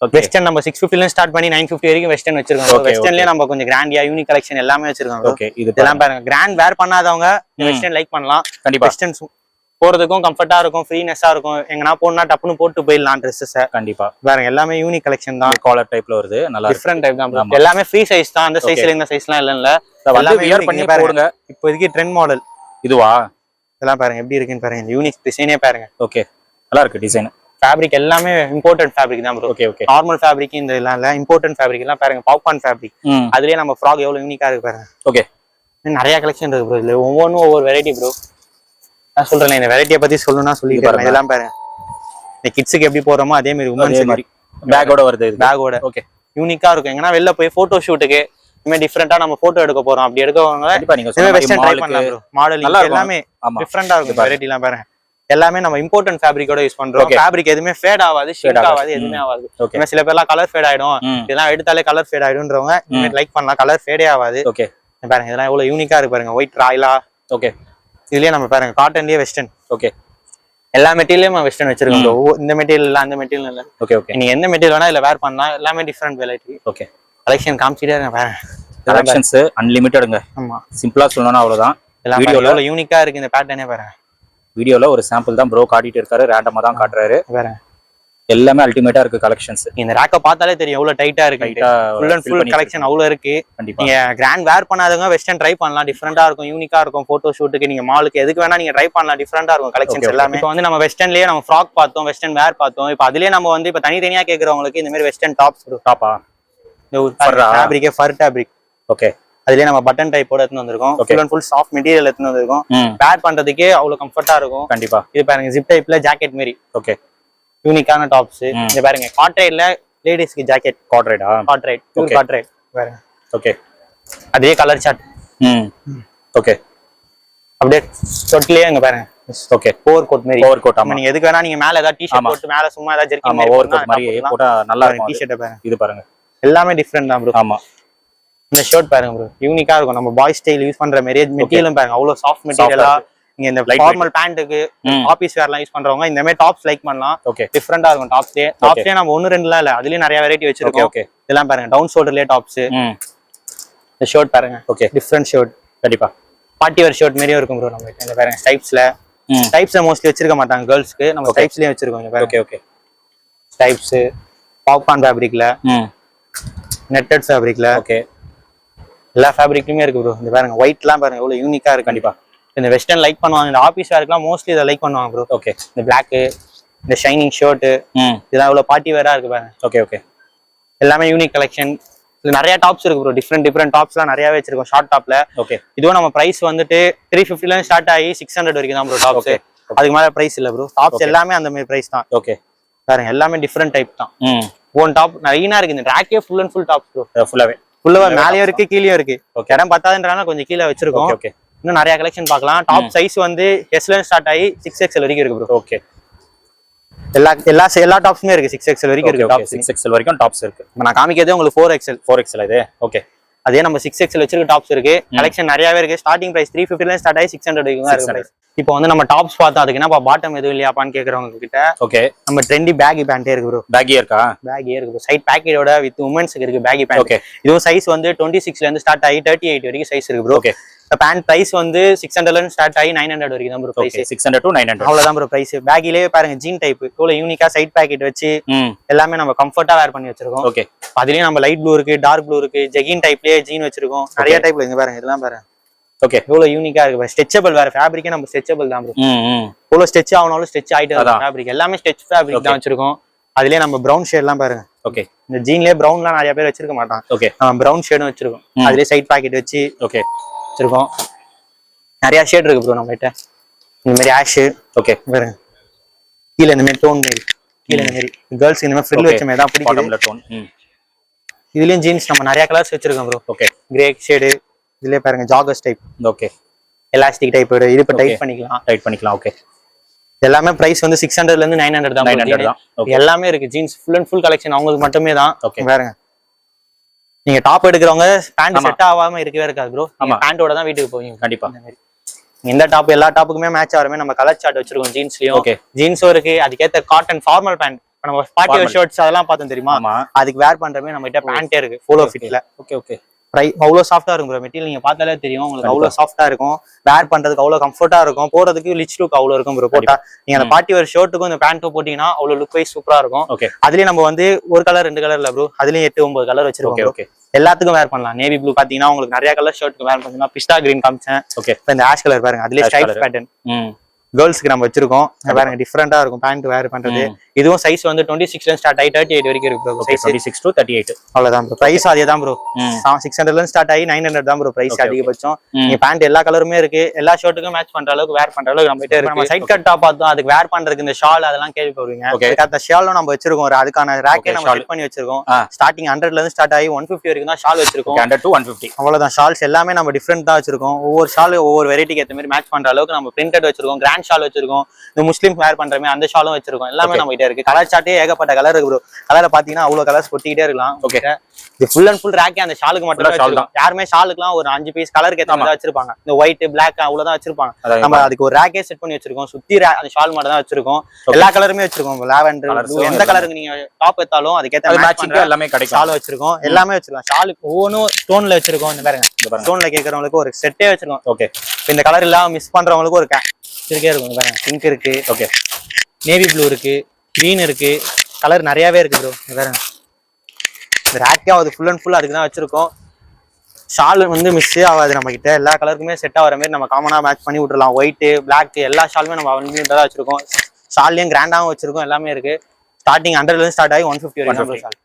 ஓகே. வெஸ்டர்ன் நம்ம 650 ல ஸ்டார்ட் பண்ணி 950 வரைக்கும் வெஸ்டர்ன் வச்சிருக்கோம். வெஸ்டர்ன்லயே நம்ம கொஞ்சம் கிராண்டியா யூனிக் கலெக்ஷன் எல்லாமே வச்சிருக்கோம். ஓகே. இதெல்லாம் பாருங்க. கிராண்ட் வேர் பண்ணாதவங்க வெஸ்டர்ன் லைக் பண்ணலாம். கண்டிப்பா. வெஸ்டர்ன் போறதுக்கும் கம்ஃபர்ட்டா இருக்கும், ஃப்ரீனஸா இருக்கும். எங்கனா போனா டப்புன்னு போட்டு போயிடலாம் ட்ரெஸ்ஸஸ். கண்டிப்பா. பாருங்க எல்லாமே யூனிக் கலெக்ஷன் தான். காலர் டைப்ல வருது. நல்லா டிஃபரண்ட் டைப் தான். எல்லாமே ஃப்ரீ சைஸ் தான். அந்த சைஸ்ல இந்த சைஸ்லாம் இல்ல. எல்லாமே வியர் பண்ணி போடுங்க. இப்போதைக்கு ட்ரெண்ட் மாடல் இதுவா? இதெல்லாம் பாருங்க எப்படி இருக்குன்னு பாருங்க. இந்த யூனிக் டிசைனே பாருங்க. ஓகே. நல்லா இருக்கு டிசைன். ஃபேப்ரிக் எல்லாமே இம்போர்ட்டட் ஃபேப்ரிக் தான் bro. Okay okay. Normal fabric இந்த எல்லாம் இல்ல. இம்போர்ட்டட் ஃபேப்ரிக் எல்லாம் பாருங்க. Popcorn fabric. அதுலயே நம்ம ஃப்ராக் எவ்வளவு யூனிக்கா இருக்கு பாருங்க. ஓகே. நிறைய கலெக்ஷன் இருக்கு ப்ரோ. இதுல ஒவ்வொன்றும் ஒவ்வொரு வெரைட்டி ப்ரோ. நான் சொல்றேன் இந்த வெரைட்டியை பத்தி சொல்லணும்னா சொல்லிட்டு இதெல்லாம் பாருங்க. இந்த கிட்ஸுக்கு எப்படி போறோமோ அதே மாதிரி உமன்ஸ் மாதிரி பேக்கோட வருது. பேக்கோட ஓகே யூனிக்கா இருக்கும். எங்கன்னா வெளில போய் போட்டோ ஷூட்டுக்கு இந்த மாதிரி டிஃபரெண்டா நம்ம போட்டோ எடுக்க போறோம். அப்படி எடுக்கவங்க வெஸ்டர்ன் ட்ரை பண்ணலாம் ப்ரோ. மாடல் எல்லாமே டிஃபரெண்டா இருக்கும். வெரைட்டி எல்லாம் பாருங்க. எல்லாமே நம்ம இம்போர்ட்டன்ட் ஃபேப்ரிக்கோட யூஸ் பண்றோம். ஃபேப்ரிக் எதுவுமே ஃபேட் ஆகாது, ஷேட் ஆகாது, எதுவுமே ஆகாது. ஏன்னா சில பேர்லாம் கலர் ஃபேட் ஆயிடும், இதெல்லாம் எடுத்தாலே கலர் ஃபேட் ஆயிடும்ன்றவங்க இந்த லைக் பண்ணலாம். கலர் ஃபேடே ஆகாது. ஓகே. பாருங்க இதெல்லாம் எவ்வளவு யூனிக்கா இருக்கு பாருங்க. ஒயிட் ராயலா. ஓகே. இதுலயே நம்ம பாருங்க காட்டன்லயே வெஸ்டர்ன். ஓகே. எல்லா மெட்டீரியலும் வெஸ்டர்ன் வச்சிருக்கோம் ப்ரோ. இந்த மெட்டீரியல் இல்ல அந்த மெட்டீரியல் இல்ல. Okay okay. நீங்க எந்த மெட்டீரியல் வேணா இல்ல வேர் பண்ணலாம். எல்லாமே டிஃபரெண்ட் வெரைட்டி. ஓகே. கலெக்ஷன் காமிச்சிட்டே இருங்க பாருங்க. கலெக்ஷன்ஸ் அன்லிமிட்டடுங்க. ஆமா. சிம்பிளா சொல்லணும்னா அவ்வளவுதான். வீடியோல எவ்வளவு யூனிக்கா இருக்கு இந்த பேட்டர்னே பாருங்க. வீடியோல ஒரு சாம்பிள் தான் ப்ரோ காட்டிட்டு இருக்காரு. ரேண்டமா தான் காட்டுறாரு. பாருங்க. எல்லாமே அல்டிமேட்டா இருக்கு கலெக்ஷன்ஸ். இந்த ரேக்க பார்த்தாலே தெரியும் எவ்வளவு டைட்டா இருக்கு. ஃபுல் அண்ட் ஃபுல் கலெக்ஷன் அவ்வளவு இருக்கு. கண்டிப்பா. நீங்க கிராண்ட் வேர் பண்ணாதவங்க வெஸ்டர்ன் ட்ரை பண்ணலாம். டிஃபரெண்டா இருக்கும், யூனிக்கா இருக்கும். போட்டோ ஷூட்டுக்கு நீங்க மாலுக்கு எதுக்கு வேணா நீங்க ட்ரை பண்ணலாம். டிஃபரெண்டா இருக்கும் கலெக்ஷன்ஸ் எல்லாமே. இப்போ வந்து நம்ம வெஸ்டர்ன்லயே நம்ம ஃப்ராக் பார்த்தோம், வெஸ்டர்ன் வேர் பார்த்தோம். இப்போ அதுலயே நம்ம வந்து இப்போ தனித்தனியா கேக்குறவங்களுக்கு இந்த மாதிரி வெஸ்டர்ன் டாப்ஸ் டாப்பா ஃபேப்ரிக்கே ஃபர் ஃபேப்ரிக். ஓகே. அதுலயே நம்ம பட்டன் டைப்போட எடுத்து வந்திருக்கோம். Full and full soft material எடுத்து வந்திருக்கோம். வேர் பண்றதுக்கே அவ்வளவு கம்ஃபர்ட்டா இருக்கும். கண்டிப்பா. இது பாருங்க ஜிப் டைப்ல ஜாக்கெட் மாதிரி. ஓகே. யூனிக்கான டாப்ஸ். இங்க பாருங்க காட்ரைட்ல லேடிஸ்க்கு ஜாக்கெட். காட்ரைடா? காட்ரைட், பியூர் காட்ரைட் பாருங்க. ஓகே. அதே கலர் சார்ட். ஓகே. அப்படியே தொட்டிலே அங்க பாருங்க. ஓகே. ஓவர் கோட் மாதிரி. Over coat. ஆமா. நீங்க எதுக்கு வேணா நீங்க மேல ஏதாவது டி-ஷர்ட் போட்டு மேல சும்மா ஏதாவது ஜெர்கின் மாதிரி ஓவர் கோட் மாதிரி போட்டா நல்லா இருக்கும். டி-ஷர்ட் பாருங்க. இது பாருங்க. எல்லாமே டிஃபரெண்ட் தான் ப்ரோ. ஆமா. இந்த ஷர்ட் பாருங்க ப்ரோ. யூனிக்கா இருக்கும். நம்ம பாய் ஸ்டைல் யூஸ் பண்ற மாதிரி மெட்டீரியலும் பாருங்க. அவ்வளவு சாஃப்ட் மெட்டீரியலா. நீங்க இந்த ஃபார்மல் பேண்ட்டுக்கு ஆபீஸ் வேர்லாம் யூஸ் பண்றவங்க இந்த மாதிரி டாப்ஸ் லைக் பண்ணலாம். டிஃபரெண்டா இருக்கும் டாப்ஸ்லயே. டாப்ஸ்லயே நம்ம 1 2லாம் இல்ல, அதுலயே நிறைய வெரைட்டி வச்சிருக்கோம். இதெல்லாம் பாருங்க டவுன் ஷோல்டர்லயே டாப்ஸ். இந்த ஷர்ட் பாருங்க. ஓகே. Different shirt. கண்டிப்பா. பார்ட்டி வேர் ஷர்ட் மாதிரியும் இருக்கும் ப்ரோ. நம்ம இந்த பாருங்க ஸ்டைப்ஸ்ல. ஸ்டைப்ஸ்ல மோஸ்ட்லி வச்சிருக்க மாட்டாங்க கேர்ள்ஸ்க்கு. நம்ம ஸ்டைப்ஸ்லயே வச்சிருக்கோம். இந்த பாருங்க. Okay okay. ஸ்டைப்ஸ் பாப்கார்ன் ஃபேப்ரிக்ல, நெட்டட் ஃபேப்ரிக்ல. ஓகே. எல்லா ஃபேப்ரிக்லயுமே இருக்கு ப்ரோ. இந்த பாருங்க ஒயிட்லாம் பாருங்க எவ்வளவு யூனிக்கா இருக்கு. கண்டிப்பா. இந்த வெஸ்டர்ன் லைக் பண்ணுவாங்க. இந்த ஆபீஸ் வேர்க்குலாம் மோஸ்ட்லி இதை லைக் பண்ணுவாங்க ப்ரோ. ஓகே. இந்த பிளாக், இந்த ஷைனிங் ஷர்ட், இதெல்லாம் எவ்வளவு பார்ட்டி வேரா இருக்கு பாருங்க. Okay okay. எல்லாமே யூனிக் கலெக்ஷன். இது நிறைய டாப்ஸ் இருக்கு ப்ரோ. டிஃபரெண்ட் டாப்ஸ்லாம் நிறையவே வச்சிருக்கோம் ஷார்ட் டாப்ல. ஓகே. இதுவும் நம்ம பிரைஸ் வந்துட்டு 350ல இருந்து ஸ்டார்ட் ஆகி 600 வரைக்கும் தான் ப்ரோ டாப்ஸ். அதுக்கு மேல பிரைஸ் இல்ல ப்ரோ. டாப்ஸ் எல்லாமே அந்த மாதிரி பிரைஸ் தான். ஓகே. பாருங்க எல்லாமே டிஃபரெண்ட் டைப் தான். ஒன் டாப் நிறையனா இருக்கு. இந்த ரேக்கே full and full tops bro. ஃபுல்லாவே மேலயும் இருக்கு கீழயும் இருக்கு. இடம் பத்தாதுன்றனால கொஞ்சம் கீழே வச்சிருக்கோம். ஓகே. இன்னும் நிறைய கலெக்ஷன் பார்க்கலாம். டாப் சைஸ் வந்து எஸ்ல ஸ்டார்ட் ஆகி 6XL வரைக்கும் இருக்கு ப்ரோ. ஓகே. எல்லா டாப்ஸுமே இருக்கு. 6XL வரைக்கும் இருக்கு. டாப் 6XL வரைக்கும் டாப்ஸ் இருக்கு. நான் காமிக்கிறதே உங்களுக்கு 4XL இது. ஓகே. அதே நம்ம 6XL வச்சிருக்க டாப்ஸ் இருக்கு. கலெக்ஷன் நிறையவே இருக்கு. ஸ்டார்டிங் பிரைஸ் 350ல இருந்து ஸ்டார்ட் ஆகி 600 வரைக்கும் தான் இருக்கு. இப்போ வந்து நம்ம டாப்ஸ் பார்த்தா அதுக்கு என்னப்பா பாட்டம் எதுவும் இல்லையாப்பான்னு கேக்குறவங்க கிட்ட. ஓகே. நம்ம ட்ரெண்டி பேகி பேண்டே இருக்கு ப்ரோ. பேகியா இருக்கா? பேகியே இருக்கு ப்ரோ. சைட் பாக்கெட்டோட வித் உமன்ஸ்க்கு இருக்கு பேகி பேண்ட். ஓகே. இதுவும் சைஸ் வந்து 26ல இருந்து ஸ்டார்ட் ஆகி 38 வரைக்கும் சைஸ் இருக்கு ப்ரோ. ஓகே. பேண்ட் பிரைஸ் வந்து 600ல இருந்து ஸ்டார்ட் ஆகி 900 வரைக்கும் தான் ப்ரோ பிரைஸ். 600 to 900 அவ்வளவுதான் ப்ரோ பிரைஸ். பேகிலே பாருங்க ஜீன் டைப் இவ்வளவு யூனிக்கா சைட் பாக்கெட் வச்சு எல்லாமே நம்ம கம்ஃபர்ட்டா வேர் பண்ணி வச்சிருக்கோம். ஓகே. அதுலயே நம்ம லைட் ப்ளூ இருக்கு, டார்க் ப்ளூ இருக்கு, ஜெகின் டைப்லயே ஜீன் வச்சிருக்கோம். நிறைய டைப்ல இங்க பாருங்க. இதெல்லாம் பாருங்க. ஓகே. இவ்வளவு யூனிக்கா இருக்கு. ஸ்ட்ரெச்சபிள் வேற ஃபேப்ரிக்கே நம்ம ஸ்ட்ரெச்சபிள் தான் ப்ரோ. இவ்வளவு ஸ்ட்ரெச் ஆனாலும் ஸ்ட்ரெச் ஆயிட்டு இருக்கு ஃபேப்ரிக். எல்லாமே ஸ்ட்ரெச் ஃபேப்ரிக் தான் வச்சிருக்கோம். அதுலயே நம்ம பிரவுன் ஷேட் எல்லாம் பாருங்க. ஓகே. இந்த ஜீன்லயே பிரவுன்லாம் நிறைய பேர் வச்சிருக்க மாட்டாங்க. ஓகே. பிரவுன் ஷேடும் வச்சிருக்கோம். அதுலயே சைட் பாக்கெட் வச்சு ஓகே வச்சிருக்கோம். நிறைய ஷேட் இருக்கு ப்ரோ நம்ம கிட்ட. இந்த மாதிரி ஆஷ். ஓகே. பாருங்க கீழ இந்த மாதிரி டோன் மாதிரி, கீழ இந்த மாதிரி கேர்ள்ஸ் இந்த மாதிரி ஃப்ரில் வச்ச மாதிரி தான் பிடிக்கும். இதுலயும் ஜீன்ஸ் நம்ம நிறைய கலர்ஸ் வச்சிருக்கோம் ப்ரோ. ஓகே. Grey shade. இதுலயே பாருங்க joggers type. Okay. Elastic type இது இப்ப டைட் பண்ணிக்கலாம். ஓகே. எல்லாமே பிரைஸ் வந்து 600ல இருந்து 900 தான். 900 தான். எல்லாமே இருக்கு. Jeans full and full collection அவங்களுக்கு மட்டுமே தான். ஓகே. பாருங்க நீங்க டாப் எடுக்கிறவங்க பேண்ட் செட் ஆகாம இருக்கவே இருக்காது ப்ரோ. பேண்டோட தான் வீட்டுக்கு போவீங்க கண்டிப்பா. இந்த டாப் எல்லா டாப்புக்குமே மேட்ச் ஆகிறமே நம்ம கலர் சார்ட் வச்சிருக்கோம். ஜீன்ஸ்லயும் ஓகே. ஜீன்ஸும் இருக்கு. அதுக்கேற்ற காட்டன் ஃபார்மல் பேண்ட் நம்ம பார்ட்டி வேர் ஷர்ட்ஸ் அதெல்லாம் பார்த்தோம் தெரியுமா? அதுக்கு வேர் பண்றமே நம்ம கிட்ட பேண்டே இருக்கு போலோ ஃபிட்ல. Okay okay. அவ்வளவு சாஃப்டா இருக்கும் ப்ரோ. மெட்டீரியல் நீங்க பார்த்தாலே தெரியும் உங்களுக்கு. அவ்வளவு சாஃப்டா இருக்கும். வேர் பண்றதுக்கு அவ்வளவு கம்ஃபர்ட்டா இருக்கும். போறதுக்கு லிச் லுக் அவ்வளவு இருக்கும் ப்ரோ. போட்டா நீங்க அந்த பார்ட்டி வேர் ஷர்ட்டுக்கும் இந்த பேண்ட்டும் போட்டீங்கன்னா அவ்வளவு லுக் வைஸ் சூப்பரா இருக்கும். ஓகே. அதுலயே நம்ம வந்து ஒரு கலர் 2 கலர்ல ப்ரோ. அதுலயும் 8 9 கலர் வச்சிருக்கோம். ஓகே. எல்லாத்துக்கும் வேர் பண்ணலாம். நேவி ப்ளூ பாத்தீங்கன்னா உங்களுக்கு நிறைய கலர் ஷர்ட்டுக்கு வேர் பண்ணலாம். பிஸ்டா கிரீன் காமிச்சேன். ஓகே. இந்த ஆஷ் கலர் பாருங்க. அதுலயே ஸ்ட்ரைப் பேட்டர்ன் கேர்ள்ஸ்க்கு நம்ம வச்சிருக்கோம். பாருங்க டிஃபரெண்டா இருக்கும் பேண்ட் வேர் பண்றது. இதுவும் சைஸ் வந்து 26ல இருந்து ஸ்டார்ட் ஆகி 38 வரைக்கும் இருக்கு ப்ரோ. சைஸ் 26 to 38 அவ்வளவுதான் ப்ரோ. பிரைஸ் அதே தான் ப்ரோ. 600ல இருந்து ஸ்டார்ட் ஆகி 900 தான் ப்ரோ பிரைஸ் அதிகபட்சம். நீங்க பேண்ட் எல்லா கலருமே இருக்கு. எல்லா ஷர்ட்டுக்கும் மேட்ச் பண்ற அளவுக்கு வேர் பண்ற அளவுக்கு நம்ம கிட்ட இருக்கு. நம்ம சைட் கட் டாப் பார்த்தோம். அதுக்கு வேர் பண்றதுக்கு இந்த ஷால் அதெல்லாம் கேள்விப்படுவீங்க. அந்த ஷாலும் நம்ம வச்சிருக்கோம். அதுக்கான ரேக்கே நம்ம செட் பண்ணி வச்சிருக்கோம். ஸ்டார்டிங் 100ல இருந்து ஸ்டார்ட் ஆகி 150 வரைக்கும் தான் ஷால் வச்சிருக்கோம். 100 to 150 அவ்வளவுதான். ஷால்ஸ் எல்லாமே நம்ம டிஃபரெண்ட் தான் வச்சிருக்கோம். ஒவ்வொரு ஷால் ஒவ்வொரு வெரைட்டிக்கு ஏற்ற மாதிரி மேட்ச் பண்ற அளவுக்கு நம்ம பிரிண்டட் வச்சிருக்கோம். கிராண்ட் பேண்ட் ஷால் வச்சிருக்கோம், இந்த முஸ்லீம் வேர் பண்றமே அந்த ஷாலும் வச்சிருக்கோம். எல்லாமே நம்ம கிட்ட இருக்கு. கலர் சார்ட்டே ஏகப்பட்ட கலர் இருக்கு ப்ரோ. கலரை பாத்தீங்கன்னா அவ்வளவு கலர்ஸ் கொட்டிக்கிட்டே இருக்கலாம். ஓகே, இது ஃபுல் அண்ட் ஃபுல் ரேக்கே அந்த ஷாலுக்கு மட்டும் தான். யாருமே ஷாலுக்குலாம் ஒரு 5 பீஸ் கலருக்கு ஏத்த மாதிரி வச்சிருப்பாங்க. இந்த ஒயிட் பிளாக் அவ்வளவுதான் வச்சிருப்பாங்க. நம்ம அதுக்கு ஒரு ரேக்கே செட் பண்ணி வச்சிருக்கோம். சுத்தி அந்த ஷால் மட்டும் தான் வச்சிருக்கோம். எல்லா கலருமே வச்சிருக்கோம். லாவெண்டர் எந்த கலருக்கு நீங்க டாப் எடுத்தாலும் அதுக்கேத்த மேட்சிங் எல்லாமே கிடைக்கும். ஷால் வச்சிருக்கோம், எல்லாமே வச்சிருக்கோம். ஷாலுக்கு ஒவ்வொன்றும் ஸ்டோன்ல வச்சிருக்கோம். இந்த பாருங்க, ஸ்டோன்ல கேட்கறவங்களுக்கு ஒரு செட்டே வச்சிருக்கோம். ஓகே, இந்த கலர் எல்லாம் மிஸ் பண்றவங்களுக்கு ஒரு இருக்கே இருக்கும். பாருங்க, பிங்க் இருக்கு, ஓகே, நேவி ப்ளூ இருக்கு, கிரீன் இருக்கு, கலர் நிறையவே இருக்கு ப்ரோ. பாருங்க, இந்த ரேக்கே அது ஃபுல் அண்ட் ஃபுல் அதுக்கு தான் வச்சிருக்கோம். ஷால் வந்து மிஸ் ஆகாது நம்ம கிட்ட. எல்லா கலருக்குமே செட் ஆகிற மாதிரி நம்ம காமனா மேட்ச் பண்ணி விட்டுறலாம். ஒயிட் பிளாக் எல்லா ஷாலுமே நம்ம வந்து தான் வச்சிருக்கோம். ஷால்லையும் கிராண்டாவும் வச்சிருக்கோம். எல்லாமே இருக்கு. ஸ்டார்டிங் 100 ஸ்டார்ட் ஆகி 150 வரைக்கும்.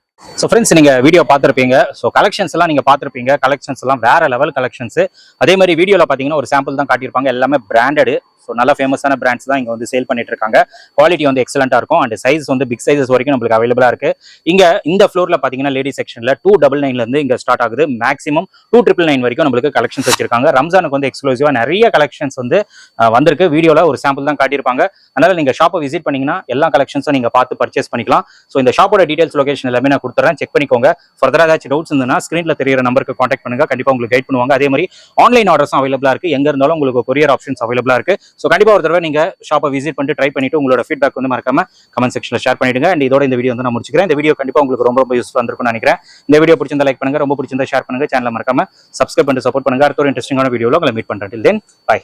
ஸோ ஃப்ரெண்ட்ஸ், நீங்க வீடியோ பார்த்துருப்பீங்க. ஸோ கலெக்ஷன்ஸ் எல்லாம் நீங்க பார்த்துருப்பீங்க. கலெக்ஷன்ஸ் எல்லாம் வேற லெவல் கலெக்ஷன்ஸ். அதே மாதிரி வீடியோல பாத்தீங்கன்னா ஒரு சாம்பிள் தான் காட்டியிருப்பாங்க. எல்லாமே பிராண்டடு. ஸோ நல்ல ஃபேமஸான பிராண்ட்ஸ் தான் இங்க வந்து சேல் பண்ணிட்டு இருக்காங்க. குவாலிட்டி வந்து எக்ஸலண்டா இருக்கும். அண்ட் சைஸ் வந்து பிக் சைஸஸ் வரைக்கும் நம்மளுக்கு அவைலபிளா இருக்கு. இங்க இந்த ஃப்ளோர்ல பாத்தீங்கன்னா லேடி செக்ஷன்ல 299 இருந்து இங்க ஸ்டார்ட் ஆகுது. மேக்ஸிமம் 299 வரைக்கும் நம்மளுக்கு கலெக்ஷன்ஸ் வச்சிருக்காங்க. ரம்ஜானுக்கு வந்து எக்ஸ்க்ளூசிவா நிறைய கலெக்ஷன்ஸ் வந்து வந்திருக்கு. வீடியோல ஒரு சாம்பிள் தான் காட்டியிருப்பாங்க. அதனால நீங்க ஷாப்பை விசிட் பண்ணீங்கன்னா எல்லா கலெக்ஷன்ஸும் நீங்க பார்த்து பர்ச்சேஸ் பண்ணிக்கலாம். ஸோ இந்த ஷாப்போட டீடைல்ஸ் லொகேஷன் எல்லாமே நான் கொடுத்துறேன், செக் பண்ணிக்கோங்க. ஃபர்தரா ஏதாச்சும் டவுட்ஸ் இருந்ததுன்னா ஸ்கிரீன்ல தெரியுற நம்பருக்கு கான்டாக்ட் பண்ணுங்க. கண்டிப்பா உங்களுக்கு கைட் பண்ணுவாங்க. அதே மாதிரி ஆன்லைன் ஆர்டர்ஸும் அவைலபிளா இருக்கு. எங்க இருந்தாலும் உங்களுக்கு கொரியர் ஆப்ஷன்ஸ் அவைலபிளா இருக்கு. ஸோ கண்டிப்பா ஒரு தடவை நீங்க ஷாப்பை விசிட் பண்ணிட்டு ட்ரை பண்ணிட்டு உங்களோட ஃபீட்பேக் வந்து மறக்காம கமெண்ட் செக்ஷன்ல ஷேர் பண்ணிடுங்க. அண்ட் இதோட இந்த வீடியோ வந்து நான் முடிச்சுக்கிறேன். இந்த வீடியோ கண்டிப்பா உங்களுக்கு ரொம்ப யூஸ்ஃபுல்லா இருந்திருக்கும்னு நினைக்கிறேன். இந்த வீடியோ பிடிச்சிருந்தா லைக் பண்ணுங்க, ரொம்ப பிடிச்சிருந்தா ஷேர் பண்ணுங்க, சேனலை மறக்காம சப்ஸ்கிரைப் பண்ணிட்டு சப்போர்ட் பண்ணுங்க. அடுத்த ஒரு இன்ட்ரெஸ்டிங்கான வீடியோல உங்களை மீட் பண்றேன். டில் தென் பை.